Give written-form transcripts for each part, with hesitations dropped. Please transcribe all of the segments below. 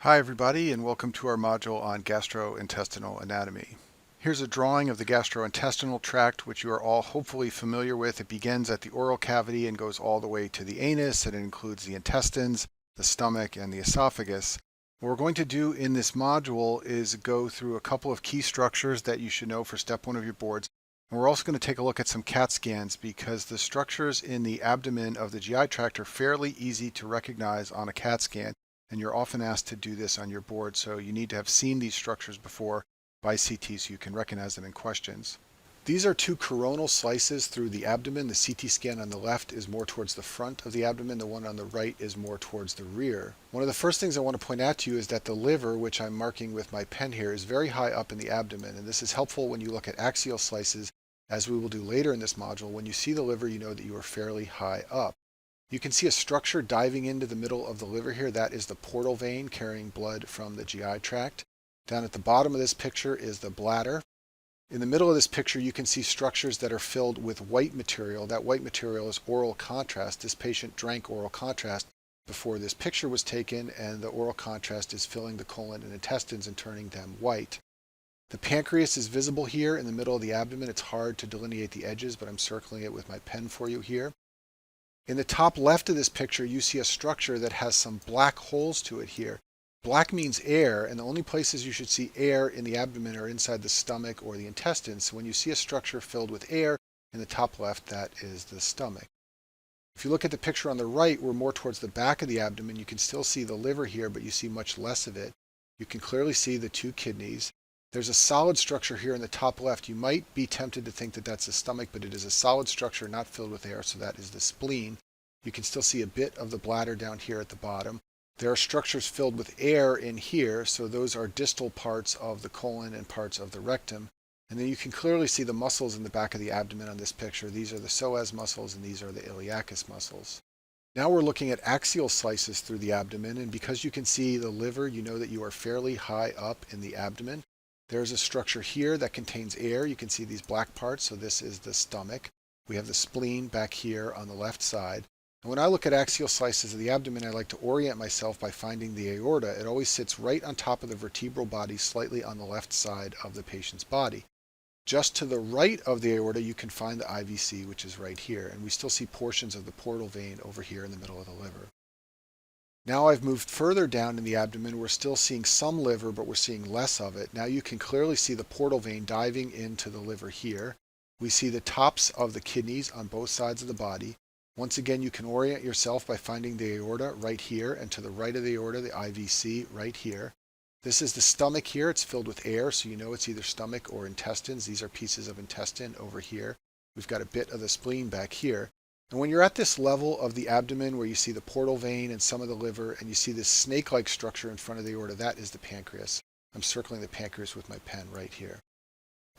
Hi everybody, and welcome to our module on gastrointestinal anatomy. Here's a drawing of the gastrointestinal tract, which you are all hopefully familiar with. It begins at the oral cavity and goes all the way to the anus, and it includes the intestines, the stomach, and the esophagus. What we're going to do in this module is go through a couple of key structures that you should know for step 1 of your boards. And we're also going to take a look at some CAT scans because the structures in the abdomen of the GI tract are fairly easy to recognize on a CAT scan. And you're often asked to do this on your board, so you need to have seen these structures before by CT so you can recognize them in questions. These are two coronal slices through the abdomen. The CT scan on the left is more towards the front of the abdomen. The one on the right is more towards the rear. One of the first things I want to point out to you is that the liver, which I'm marking with my pen here, is very high up in the abdomen. And this is helpful when you look at axial slices, as we will do later in this module. When you see the liver, you know that you are fairly high up. You can see a structure diving into the middle of the liver here. That is the portal vein carrying blood from the GI tract. Down at the bottom of this picture is the bladder. In the middle of this picture, you can see structures that are filled with white material. That white material is oral contrast. This patient drank oral contrast before this picture was taken, and the oral contrast is filling the colon and intestines and turning them white. The pancreas is visible here in the middle of the abdomen. It's hard to delineate the edges, but I'm circling it with my pen for you here. In the top left of this picture, you see a structure that has some black holes to it here. Black means air, and the only places you should see air in the abdomen are inside the stomach or the intestines. So when you see a structure filled with air in the top left, that is the stomach. If you look at the picture on the right, we're more towards the back of the abdomen. You can still see the liver here, but you see much less of it. You can clearly see the two kidneys. There's a solid structure here in the top left. You might be tempted to think that that's the stomach, but it is a solid structure not filled with air, so that is the spleen. You can still see a bit of the bladder down here at the bottom. There are structures filled with air in here, so those are distal parts of the colon and parts of the rectum. And then you can clearly see the muscles in the back of the abdomen on this picture. These are the psoas muscles and these are the iliacus muscles. Now we're looking at axial slices through the abdomen, and because you can see the liver, you know that you are fairly high up in the abdomen. There's a structure here that contains air. You can see these black parts, so this is the stomach. We have the spleen back here on the left side. And when I look at axial slices of the abdomen, I like to orient myself by finding the aorta. It always sits right on top of the vertebral body, slightly on the left side of the patient's body. Just to the right of the aorta, you can find the IVC, which is right here. And we still see portions of the portal vein over here in the middle of the liver. Now I've moved further down in the abdomen. We're still seeing some liver, but we're seeing less of it. Now you can clearly see the portal vein diving into the liver here. We see the tops of the kidneys on both sides of the body. Once again, you can orient yourself by finding the aorta right here, and to the right of the aorta, the IVC right here. This is the stomach here. It's filled with air, so you know it's either stomach or intestines. These are pieces of intestine over here. We've got a bit of the spleen back here. And when you're at this level of the abdomen where you see the portal vein and some of the liver, and you see this snake-like structure in front of the aorta, that is the pancreas. I'm circling the pancreas with my pen right here.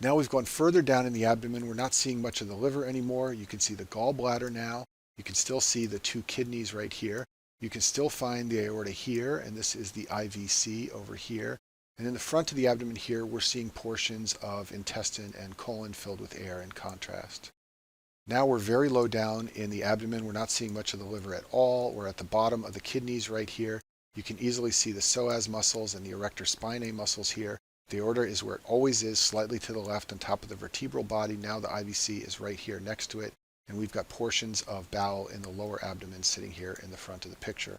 Now we've gone further down in the abdomen. We're not seeing much of the liver anymore. You can see the gallbladder now. You can still see the two kidneys right here. You can still find the aorta here, and this is the IVC over here. And in the front of the abdomen here, we're seeing portions of intestine and colon filled with air in contrast. Now we're very low down in the abdomen. We're not seeing much of the liver at all. We're at the bottom of the kidneys right here. You can easily see the psoas muscles and the erector spinae muscles here. The aorta is where it always is, slightly to the left on top of the vertebral body. Now the IVC is right here next to it. And we've got portions of bowel in the lower abdomen sitting here in the front of the picture.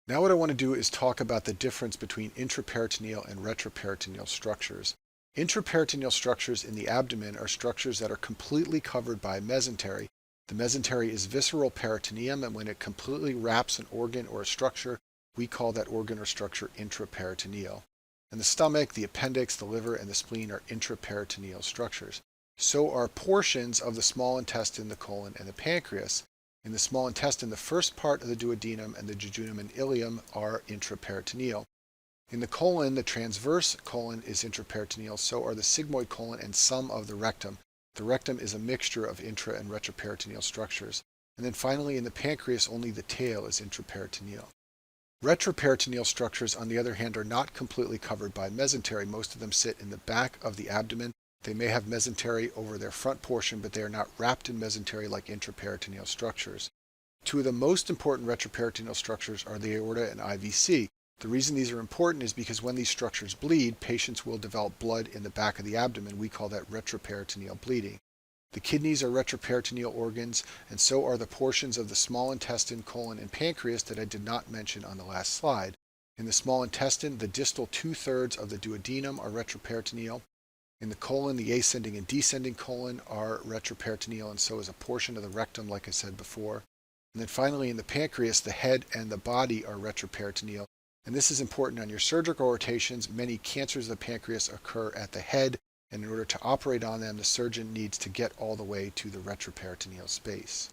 Now what I want to do is talk about the difference between intraperitoneal and retroperitoneal structures. Intraperitoneal structures in the abdomen are structures that are completely covered by mesentery. The mesentery is visceral peritoneum, and when it completely wraps an organ or a structure, we call that organ or structure intraperitoneal. And the stomach, the appendix, the liver, and the spleen are intraperitoneal structures. So are portions of the small intestine, the colon, and the pancreas. In the small intestine, the first part of the duodenum and the jejunum and ileum are intraperitoneal. In the colon, the transverse colon is intraperitoneal, so are the sigmoid colon and some of the rectum. The rectum is a mixture of intra and retroperitoneal structures. And then finally, in the pancreas, only the tail is intraperitoneal. Retroperitoneal structures, on the other hand, are not completely covered by mesentery. Most of them sit in the back of the abdomen. They may have mesentery over their front portion, but they are not wrapped in mesentery like intraperitoneal structures. Two of the most important retroperitoneal structures are the aorta and IVC. The reason these are important is because when these structures bleed, patients will develop blood in the back of the abdomen. We call that retroperitoneal bleeding. The kidneys are retroperitoneal organs, and so are the portions of the small intestine, colon, and pancreas that I did not mention on the last slide. In the small intestine, the distal 2/3 of the duodenum are retroperitoneal. In the colon, the ascending and descending colon are retroperitoneal, and so is a portion of the rectum, like I said before. And then finally, in the pancreas, the head and the body are retroperitoneal. And this is important on your surgical rotations. Many cancers of the pancreas occur at the head, and in order to operate on them, the surgeon needs to get all the way to the retroperitoneal space.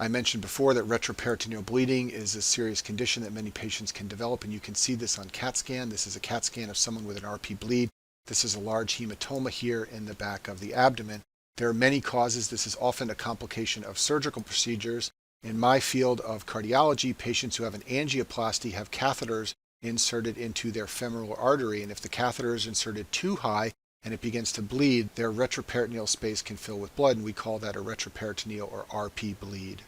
I mentioned before that retroperitoneal bleeding is a serious condition that many patients can develop, and you can see this on CAT scan. This is a CAT scan of someone with an RP bleed. This is a large hematoma here in the back of the abdomen. There are many causes. This is often a complication of surgical procedures. In my field of cardiology, patients who have an angioplasty have catheters inserted into their femoral artery, and if the catheter is inserted too high and it begins to bleed, their retroperitoneal space can fill with blood, and we call that a retroperitoneal or RP bleed.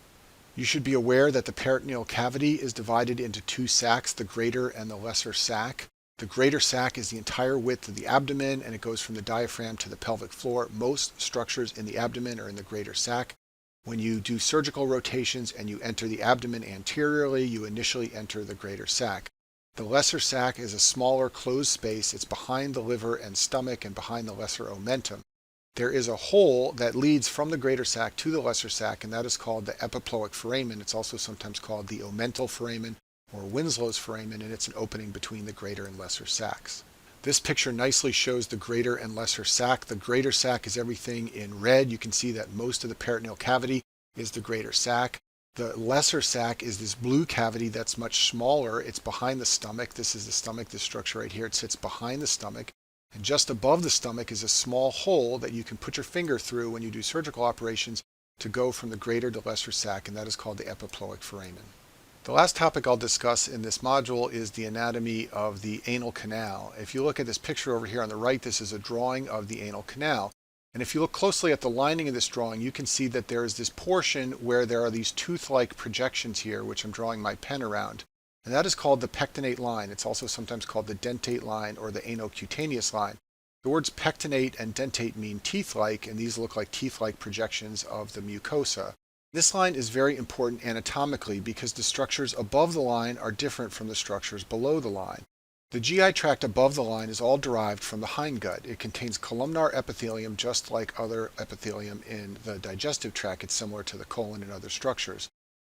You should be aware that the peritoneal cavity is divided into two sacs, the greater and the lesser sac. The greater sac is the entire width of the abdomen, and it goes from the diaphragm to the pelvic floor. Most structures in the abdomen are in the greater sac. When you do surgical rotations and you enter the abdomen anteriorly, you initially enter the greater sac. The lesser sac is a smaller closed space. It's behind the liver and stomach and behind the lesser omentum. There is a hole that leads from the greater sac to the lesser sac, and that is called the epiploic foramen. It's also sometimes called the omental foramen or Winslow's foramen, and it's an opening between the greater and lesser sacs. This picture nicely shows the greater and lesser sac. The greater sac is everything in red. You can see that most of the peritoneal cavity is the greater sac. The lesser sac is this blue cavity that's much smaller. It's behind the stomach. This is the stomach, this structure right here. It sits behind the stomach. And just above the stomach is a small hole that you can put your finger through when you do surgical operations to go from the greater to lesser sac, and that is called the epiploic foramen. The last topic I'll discuss in this module is the anatomy of the anal canal. If you look at this picture over here on the right, this is a drawing of the anal canal. And if you look closely at the lining of this drawing, you can see that there is this portion where there are these tooth-like projections here, which I'm drawing my pen around. And that is called the pectinate line. It's also sometimes called the dentate line or the anocutaneous line. The words pectinate and dentate mean teeth-like, and these look like teeth-like projections of the mucosa. This line is very important anatomically because the structures above the line are different from the structures below the line. The GI tract above the line is all derived from the hindgut. It contains columnar epithelium just like other epithelium in the digestive tract. It's similar to the colon and other structures.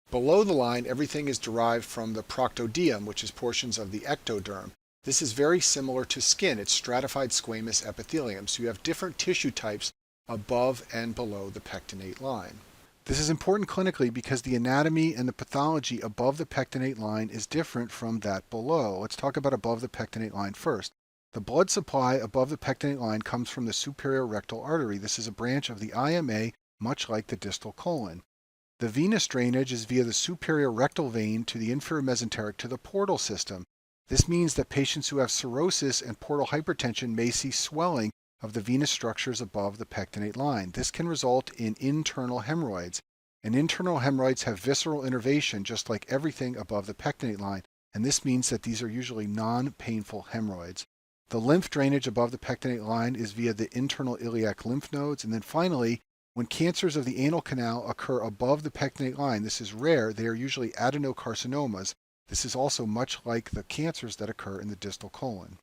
Below the line, everything is derived from the proctodeum, which is portions of the ectoderm. This is very similar to skin. It's stratified squamous epithelium. So you have different tissue types above and below the pectinate line. This is important clinically because the anatomy and the pathology above the pectinate line is different from that below. Let's talk about above the pectinate line first. The blood supply above the pectinate line comes from the superior rectal artery. This is a branch of the IMA, much like the distal colon. The venous drainage is via the superior rectal vein to the inferior mesenteric to the portal system. This means that patients who have cirrhosis and portal hypertension may see swelling of the venous structures above the pectinate line. This can result in internal hemorrhoids. And internal hemorrhoids have visceral innervation just like everything above the pectinate line, and this means that these are usually non-painful hemorrhoids. The lymph drainage above the pectinate line is via the internal iliac lymph nodes, and then finally, when cancers of the anal canal occur above the pectinate line, this is rare, they are usually adenocarcinomas. This is also much like the cancers that occur in the distal colon.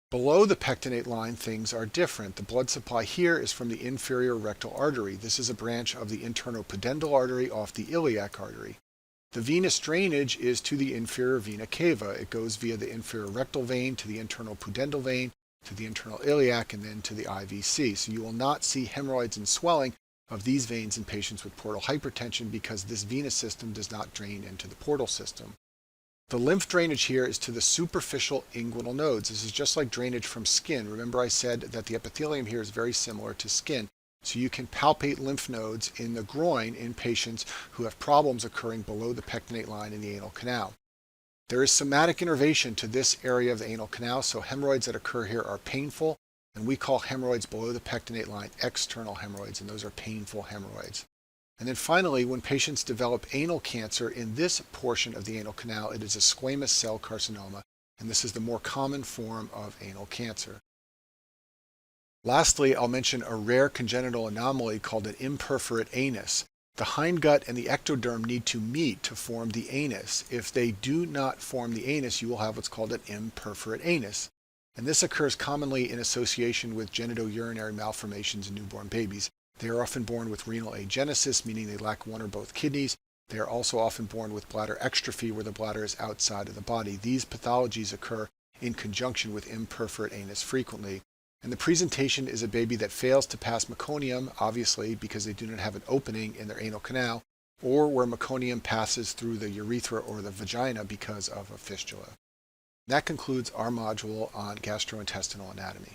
Below the pectinate line, things are different. The blood supply here is from the inferior rectal artery. This is a branch of the internopudendal artery off the iliac artery. The venous drainage is to the inferior vena cava. It goes via the inferior rectal vein to the internal pudendal vein, to the internal iliac, and then to the IVC. So you will not see hemorrhoids and swelling of these veins in patients with portal hypertension because this venous system does not drain into the portal system. The lymph drainage here is to the superficial inguinal nodes. This is just like drainage from skin. Remember I said that the epithelium here is very similar to skin. So you can palpate lymph nodes in the groin in patients who have problems occurring below the pectinate line in the anal canal. There is somatic innervation to this area of the anal canal, so hemorrhoids that occur here are painful, and we call hemorrhoids below the pectinate line external hemorrhoids, and those are painful hemorrhoids. And then finally, when patients develop anal cancer in this portion of the anal canal, it is a squamous cell carcinoma. and this is the more common form of anal cancer. Lastly, I'll mention a rare congenital anomaly called an imperforate anus. The hindgut and the ectoderm need to meet to form the anus. If they do not form the anus, you will have what's called an imperforate anus. And this occurs commonly in association with genitourinary malformations in newborn babies. They are often born with renal agenesis, meaning they lack one or both kidneys. They are also often born with bladder exstrophy, where the bladder is outside of the body. These pathologies occur in conjunction with imperforate anus frequently. And the presentation is a baby that fails to pass meconium, obviously because they do not have an opening in their anal canal, or where meconium passes through the urethra or the vagina because of a fistula. That concludes our module on gastrointestinal anatomy.